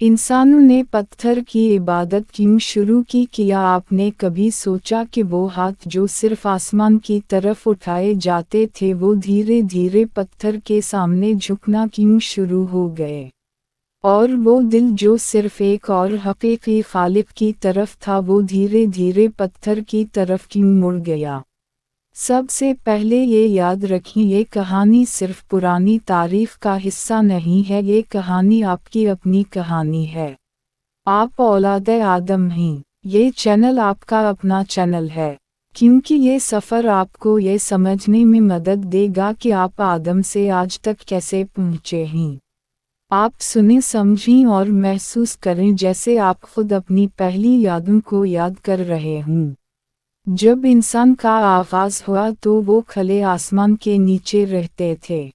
इंसानों ने पत्थर की इबादत क्यों शुरू की? क्या आपने कभी सोचा कि वो हाथ जो सिर्फ आसमान की तरफ उठाए जाते थे वो धीरे धीरे पत्थर के सामने झुकना क्यों शुरू हो गए? और वो दिल जो सिर्फ एक और हकीकी खालिक की तरफ था वो धीरे धीरे पत्थर की तरफ क्यों मुड़ गया? सबसे पहले ये याद रखें, ये कहानी सिर्फ पुरानी तारीख का हिस्सा नहीं है, ये कहानी आपकी अपनी कहानी है। आप औलाद आदम हैं। ये चैनल आपका अपना चैनल है, क्योंकि ये सफ़र आपको ये समझने में मदद देगा कि आप आदम से आज तक कैसे पहुँचे हैं। आप सुनें, समझें और महसूस करें जैसे आप खुद अपनी पहली यादों को याद कर रहे हों। जब इंसान का आगाज़ हुआ तो वो खुले आसमान के नीचे रहते थे।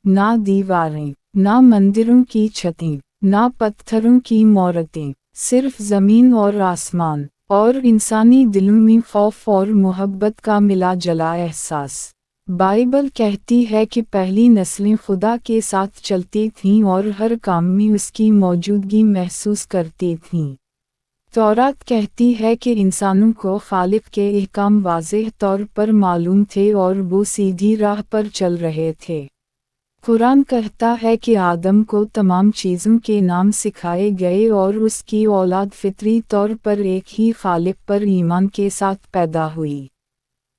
ना दीवारें, ना मंदिरों की छतें, ना पत्थरों की मूर्तें, सिर्फ ज़मीन और आसमान, और इंसानी दिलों में खौफ और मोहब्बत का मिला जला एहसास। बाइबल कहती है कि पहली नस्लें खुदा के साथ चलती थीं और हर काम में उसकी मौजूदगी महसूस करती थीं। तौरात कहती है कि इंसानों को खालिक के अहकाम वाज़ेह तौर पर मालूम थे और वो सीधी राह पर चल रहे थे। कुरान कहता है कि आदम को तमाम चीज़ों के नाम सिखाए गए और उसकी औलाद फितरी तौर पर एक ही खालिक पर ईमान के साथ पैदा हुई।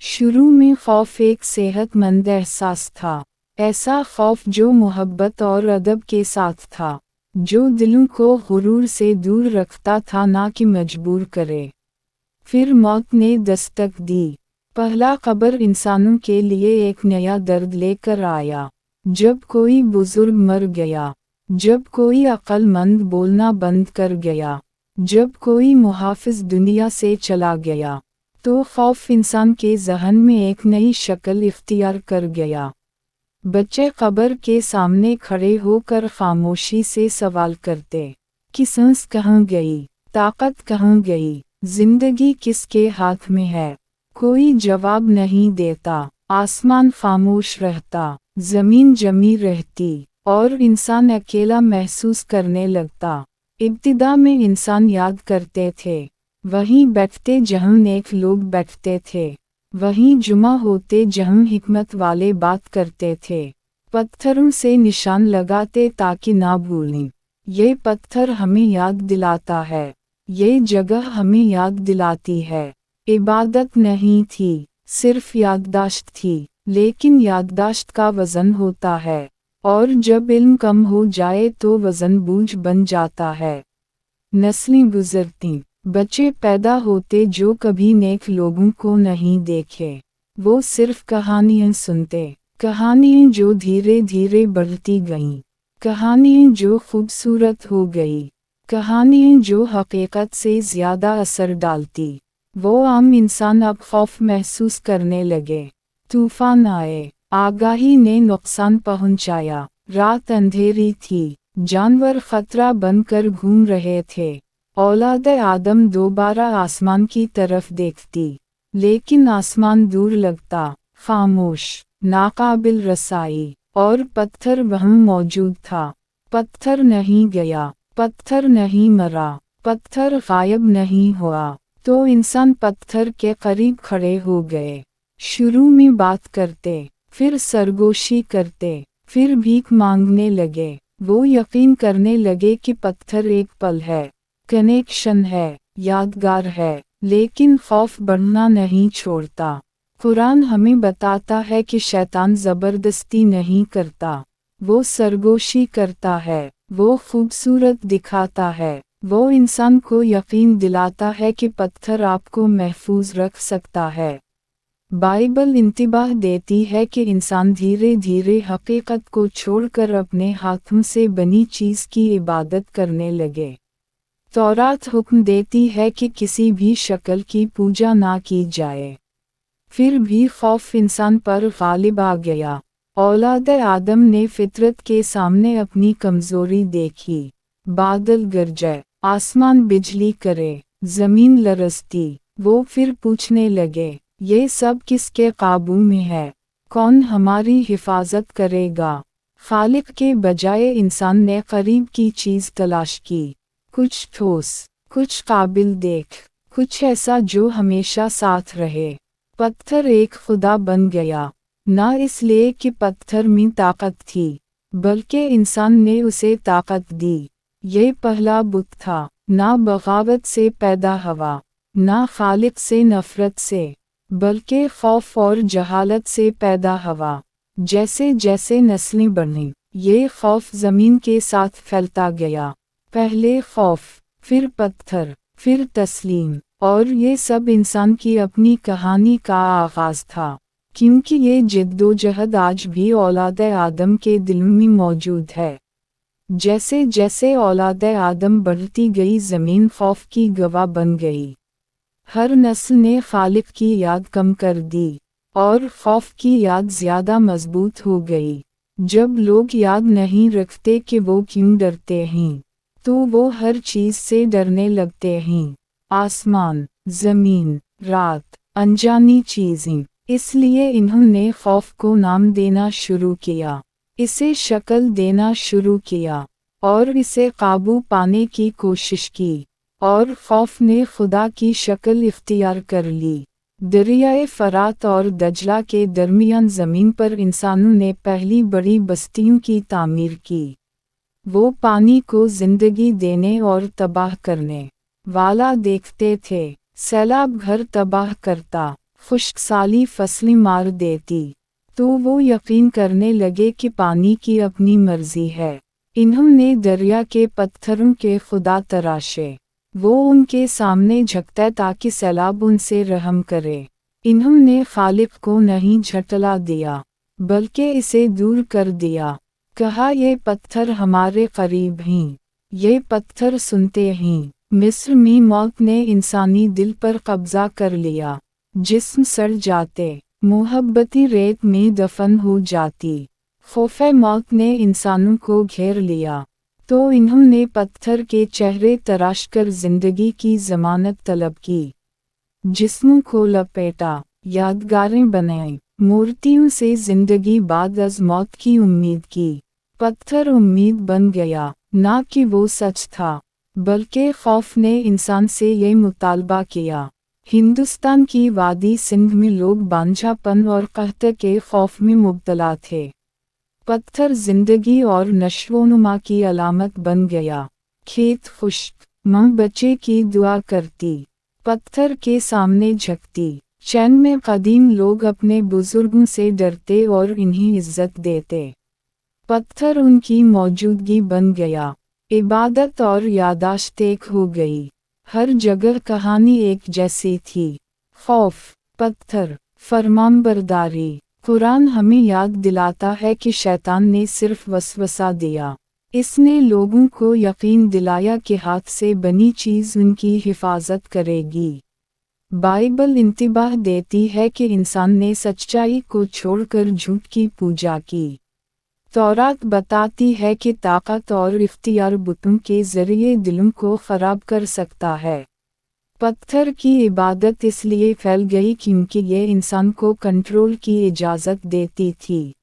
शुरू में खौफ एक सेहतमंद एहसास था, ऐसा खौफ जो मोहब्बत और अदब के साथ था, जो दिलों को गुरूर से दूर रखता था, ना कि मजबूर करे। फिर मौत ने दस्तक दी। पहला कब्र इंसानों के लिए एक नया दर्द लेकर आया। जब कोई बुजुर्ग मर गया, जब कोई अक्लमंद बोलना बंद कर गया, जब कोई मुहाफिज दुनिया से चला गया, तो खौफ इंसान के ज़हन में एक नई शक्ल इख्तियार कर गया। बच्चे कब्र के सामने खड़े होकर खामोशी से सवाल करते कि सांस कहाँ गई, ताकत कहाँ गई, जिंदगी किसके हाथ में है? कोई जवाब नहीं देता। आसमान खामोश रहता, ज़मीन जमी रहती, और इंसान अकेला महसूस करने लगता। इब्तिदा में इंसान याद करते थे, वहीं बैठते जहाँ नेक लोग बैठते थे, वहीं जुमा होते जहाँ हिकमत वाले बात करते थे। पत्थरों से निशान लगाते ताकि ना भूलें। ये पत्थर हमें याद दिलाता है, ये जगह हमें याद दिलाती है। इबादत नहीं थी, सिर्फ याददाश्त थी, लेकिन याददाश्त का वज़न होता है, और जब इल्म कम हो जाए तो वज़न बोझ बन जाता है। नस्लें गुजरती, बच्चे पैदा होते जो कभी नेक लोगों को नहीं देखे। वो सिर्फ कहानियाँ सुनते, कहानियाँ जो धीरे धीरे बढ़ती गईं, कहानियाँ जो खूबसूरत हो गई, कहानियाँ जो हकीकत से ज़्यादा असर डालती। वो आम इंसान अब खौफ महसूस करने लगे। तूफान आए, आगाही ने नुकसान पहुंचाया, रात अंधेरी थी, जानवर खतरा बनकर घूम रहे थे। औलाद आदम दोबारा आसमान की तरफ देखती, लेकिन आसमान दूर लगता, खामोश, नाकाबिल रसाई, और पत्थर वहाँ मौजूद था। पत्थर नहीं गया, पत्थर नहीं मरा, पत्थर गायब नहीं हुआ। तो इंसान पत्थर के करीब खड़े हो गए। शुरू में बात करते, फिर सरगोशी करते, फिर भीख मांगने लगे। वो यकीन करने लगे कि पत्थर एक पल है, कनेक्शन है, यादगार है, लेकिन खौफ बढ़ना नहीं छोड़ता। कुरान हमें बताता है कि शैतान ज़बरदस्ती नहीं करता, वो सरगोशी करता है, वो खूबसूरत दिखाता है, वो इंसान को यकीन दिलाता है कि पत्थर आपको महफूज रख सकता है। बाइबल इंतिबाह देती है कि इंसान धीरे धीरे हकीकत को छोड़कर अपने हाथों से बनी चीज़ की इबादत करने लगे। तौरात हुक्म देती है कि किसी भी शक्ल की पूजा ना की जाए। फिर भी खौफ इंसान पर गालिब आ गया। औलाद आदम ने फितरत के सामने अपनी कमज़ोरी देखी। बादल गरजे, आसमान बिजली करे, ज़मीन लरसती। वो फिर पूछने लगे, ये सब किसके काबू में है? कौन हमारी हिफाजत करेगा? खालिक के बजाय इंसान ने करीब की चीज तलाश की, कुछ ठोस, कुछ काबिल देख, कुछ ऐसा जो हमेशा साथ रहे। पत्थर एक खुदा बन गया, ना इसलिए कि पत्थर में ताकत थी, बल्कि इंसान ने उसे ताकत दी। ये पहला बुत था, ना बगावत से पैदा हुआ, ना खालिक से नफरत से, बल्कि खौफ और जहालत से पैदा हुआ। जैसे जैसे नस्लें बढ़ीं, ये खौफ ज़मीन के साथ फैलता गया। पहले खौफ, फिर पत्थर, फिर तस्लीम, और ये सब इंसान की अपनी कहानी का आगाज़ था, क्योंकि ये जिद्दोजहद आज भी औलाद आदम के दिल में मौजूद है। जैसे जैसे औलाद आदम बढ़ती गई ज़मीन खौफ की गवाह बन गई। हर नस्ल ने खालिक की याद कम कर दी, और खौफ की याद ज़्यादा मजबूत हो गई। जब लोग याद नहीं रखते कि वो क्यों डरते हैं, तो वो हर चीज़ से डरने लगते हैं। आसमान, ज़मीन, रात, अनजानी चीज़ें। इसलिए इन्होंने खौफ को नाम देना शुरू किया, इसे शक्ल देना शुरू किया, और इसे काबू पाने की कोशिश की, और खौफ ने खुदा की शक्ल इख्तियार कर ली। दरियाए फरात और दजला के दरमियान ज़मीन पर इंसानों ने पहली बड़ी बस्तियों की तामीर की। वो पानी को ज़िंदगी देने और तबाह करने वाला देखते थे। सैलाब घर तबाह करता, खुश्कसाली फसलें मार देती, तो वो यकीन करने लगे कि पानी की अपनी मर्जी है। इन्होंने दरिया के पत्थरों के खुदा तराशे, वो उनके सामने झुकता ताकि सैलाब उनसे रहम करे। इन्होंने खालिक को नहीं झटला दिया, बल्कि इसे दूर कर दिया। कहा, ये पत्थर हमारे करीब हैं, ये पत्थर सुनते हैं। मिस्र में मौत ने इंसानी दिल पर कब्जा कर लिया। जिस्म सड़ जाते, मोहब्बती रेत में दफन हो जाती। खौफ़े मौत ने इंसानों को घेर लिया, तो इन्होंने पत्थर के चेहरे तराश कर जिंदगी की ज़मानत तलब की। जिस्मों को लपेटा, यादगारें बनाई, मूर्तियों से जिंदगी बाद अज़ मौत की उम्मीद की। पत्थर उम्मीद बन गया, ना कि वो सच था, बल्कि खौफ ने इंसान से ये मुतालबा किया। हिंदुस्तान की वादी सिंध में लोग बांझापन और कहत के खौफ में मुब्तला थे। पत्थर जिंदगी और नशोनुमा की अलामत बन गया। खेत खुश्क, माँ बच्चे की दुआ करती, पत्थर के सामने झुकती। चैन में कदीम लोग अपने बुजुर्गों से डरते और इन्हें इज्जत देते। पत्थर उनकी मौजूदगी बन गया, इबादत और यादाश्त एक हो गई। हर जगह कहानी एक जैसी थी। खौफ, पत्थर, फरमानबरदारी। कुरान हमें याद दिलाता है कि शैतान ने सिर्फ वसवसा दिया। इसने लोगों को यकीन दिलाया कि हाथ से बनी चीज़ उनकी हिफाजत करेगी। बाइबल इंतिबाह देती है कि इंसान ने सच्चाई को छोड़कर झूठ की पूजा की। तौरात बताती है कि ताकत और इख्तियार बुतों के ज़रिए दिलों को ख़राब कर सकता है। पत्थर की इबादत इसलिए फैल गई क्योंकि ये इंसान को कंट्रोल की इजाज़त देती थी।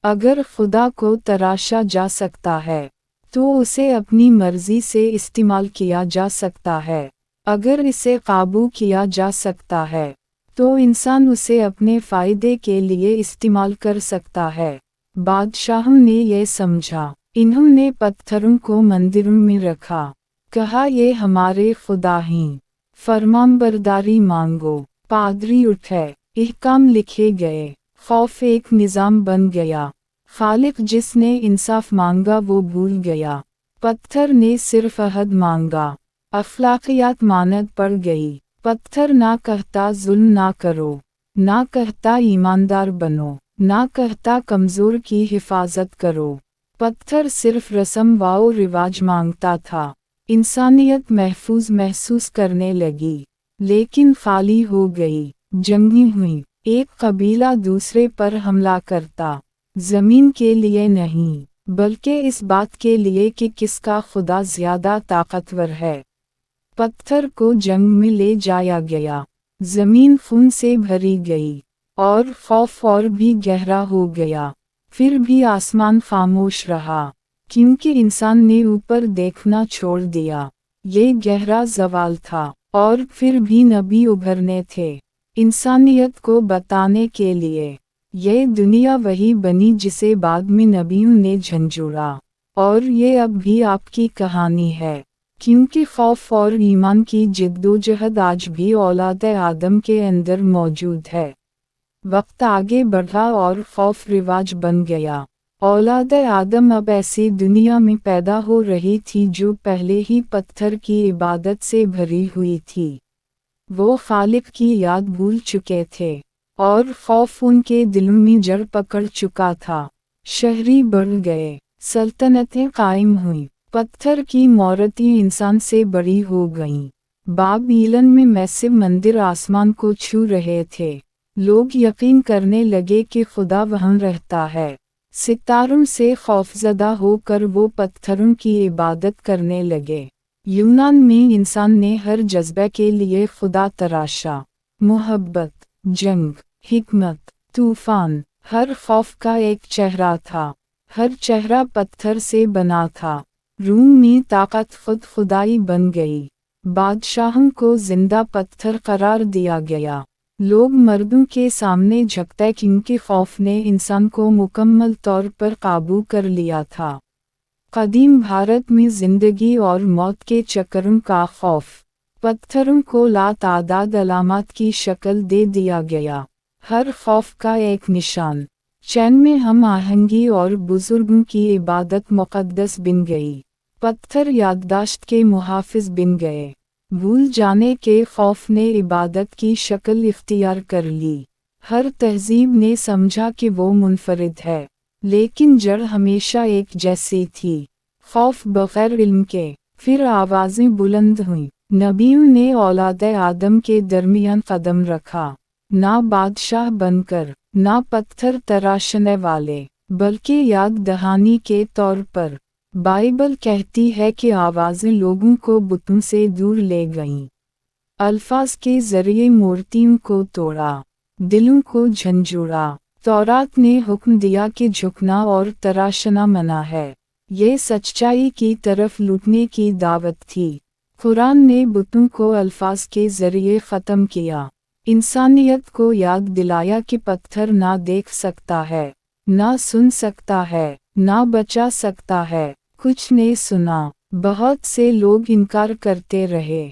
अगर खुदा को तराशा जा सकता है, तो उसे अपनी मर्ज़ी से इस्तेमाल किया जा सकता है। अगर इसे काबू किया जा सकता है, तो इंसान उसे अपने फ़ायदे के लिए इस्तेमाल कर सकता है। बादशाहों ने यह समझा, इन्होंने पत्थरों को मंदिरों में रखा। कहा, ये हमारे खुदा हैं, फरमानबरदारी मांगो। पादरी उठे, इहकाम लिखे गए, खौफ एक निज़ाम बन गया। खालिक जिसने इंसाफ मांगा वो भूल गया, पत्थर ने सिर्फ अहद मांगा। अखलाकियात मानद पड़ गई। पत्थर ना कहता जुल्म ना करो, ना कहता ईमानदार बनो, ना कहता कमज़ोर की हिफाजत करो। पत्थर सिर्फ रस्म व रिवाज मांगता था। इंसानियत महसूस करने लगी, लेकिन खाली हो गई। जंगें हुई, एक कबीला दूसरे पर हमला करता, ज़मीन के लिए नहीं, बल्कि इस बात के लिए कि किसका खुदा ज़्यादा ताकतवर है। पत्थर को जंग में ले जाया गया, ज़मीन खून से भरी गई, और खौफ और भी गहरा हो गया। फिर भी आसमान खामोश रहा, क्योंकि इंसान ने ऊपर देखना छोड़ दिया। ये गहरा सवाल था, और फिर भी नबी उभरने थे इंसानियत को बताने के लिए। ये दुनिया वही बनी जिसे बाद में नबियों ने झंझोड़ा, और ये अब भी आपकी कहानी है, क्योंकि खौफ और ईमान की जिद्दोजहद आज भी औलाद आदम के अंदर मौजूद है। वक्त आगे बढ़ा और खौफ रिवाज बन गया। औलाद आदम अब ऐसी दुनिया में पैदा हो रही थी जो पहले ही पत्थर की इबादत से भरी हुई थी। वो खालिक की याद भूल चुके थे, और खौफ उनके दिलों में जड़ पकड़ चुका था। शहरी बढ़ गए, सल्तनतें कायम हुईं, पत्थर की मूर्तियां इंसान से बड़ी हो गईं। बाबीलन में मैसिव मंदिर आसमान को छू रहे थे। लोग यकीन करने लगे कि खुदा वहाँ रहता है। सितारों से खौफजदा होकर वो पत्थरों की इबादत करने लगे। यूनान में इंसान ने हर जज्बे के लिए खुदा तराशा। मोहब्बत, जंग, हिकमत, तूफान, हर खौफ का एक चेहरा था। हर चेहरा पत्थर से बना था। रूम में ताकत खुद खुदाई बन गई। बादशाहों को जिंदा पत्थर करार दिया गया। लोग मर्दों के सामने झुकते क्योंकि खौफ ने इंसान को मुकम्मल तौर पर काबू कर लिया था। कदीम भारत में जिंदगी और मौत के चक्करों का खौफ पत्थरों को लातादाद अलामत की शक्ल दे दिया गया। हर खौफ का एक निशान। चैन में हम आहंगी और बुजुर्गों की इबादत मुक़द्दस बन गई। पत्थर याददाश्त के मुहाफिज बन गए। भूल जाने के खौफ ने इबादत की शक्ल इख्तियार कर ली। हर तहजीब ने समझा कि वो मुनफरिद है, लेकिन जड़ हमेशा एक जैसी थी। खौफ बग़ैर इल्म के। फिर आवाज़ें बुलंद हुईं। नबियों ने औलाद आदम के दरमियान कदम रखा, ना बादशाह बनकर, ना पत्थर तराशने वाले, बल्कि याद दहानी के तौर पर। बाइबल कहती है कि आवाज़ें लोगों को बुतों से दूर ले गईं। अल्फाज के ज़रिए मूर्तियों को तोड़ा, दिलों को झंझोड़ा। तौरात ने हुक्म दिया कि झुकना और तराशना मना है। ये सच्चाई की तरफ लुटने की दावत थी। कुरान ने बुतों को अल्फाज के ज़रिए ख़त्म किया। इंसानियत को याद दिलाया कि पत्थर ना देख सकता है, ना सुन सकता है, ना बचा सकता है। कुछ ने सुना। बहुत से लोग इनकार करते रहे,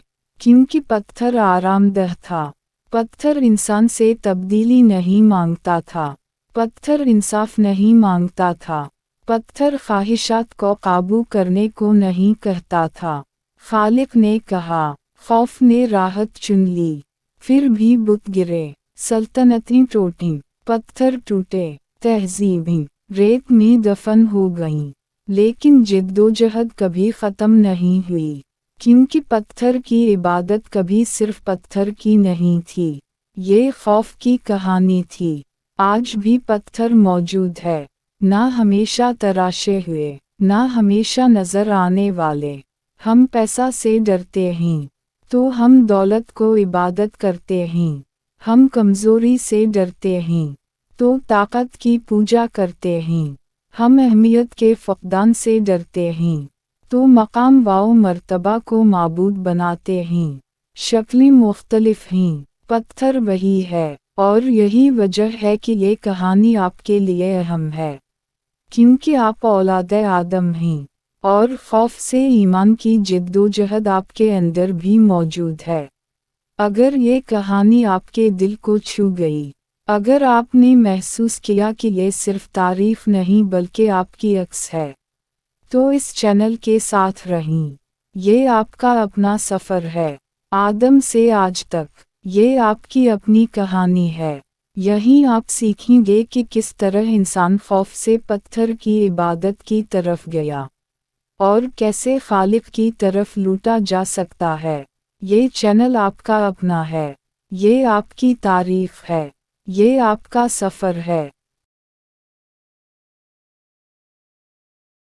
क्योंकि पत्थर आरामदेह था। पत्थर इंसान से तब्दीली नहीं मांगता था। पत्थर इंसाफ नहीं मांगता था। पत्थर ख्वाहिशात को काबू करने को नहीं कहता था। खालिक ने कहा, खौफ ने राहत चुन ली। फिर भी बुत गिरे, सल्तनतें टूटीं, पत्थर टूटे, तहजीबें रेत में दफन हो गईं। लेकिन जिद्दोजहद कभी ख़त्म नहीं हुई, क्योंकि पत्थर की इबादत कभी सिर्फ पत्थर की नहीं थी। ये खौफ की कहानी थी। आज भी पत्थर मौजूद है, ना हमेशा तराशे हुए, ना हमेशा नज़र आने वाले। हम पैसा से डरते हैं, तो हम दौलत को इबादत करते हैं। हम कमज़ोरी से डरते हैं, तो ताकत की पूजा करते हैं। हम अहमियत के फक़दान से डरते हैं, तो मकाम व मर्तबा को माबूद बनाते हैं। शक्लें मुख्तलिफ हैं, पत्थर वही है, और यही वजह है कि ये कहानी आपके लिए अहम है, क्योंकि आप औलाद आदम हैं, और खौफ से ईमान की जिद्दोजहद आपके अंदर भी मौजूद है। अगर ये कहानी आपके दिल को छू गई, अगर आपने महसूस किया कि ये सिर्फ तारीफ नहीं बल्कि आपकी अक्स है, तो इस चैनल के साथ रहें। ये आपका अपना सफ़र है, आदम से आज तक। ये आपकी अपनी कहानी है। यहीं आप सीखेंगे कि किस तरह इंसान खौफ से पत्थर की इबादत की तरफ गया, और कैसे खालिक की तरफ लूटा जा सकता है। ये चैनल आपका अपना है। ये आपकी तारीफ है। ये आपका सफ़र है।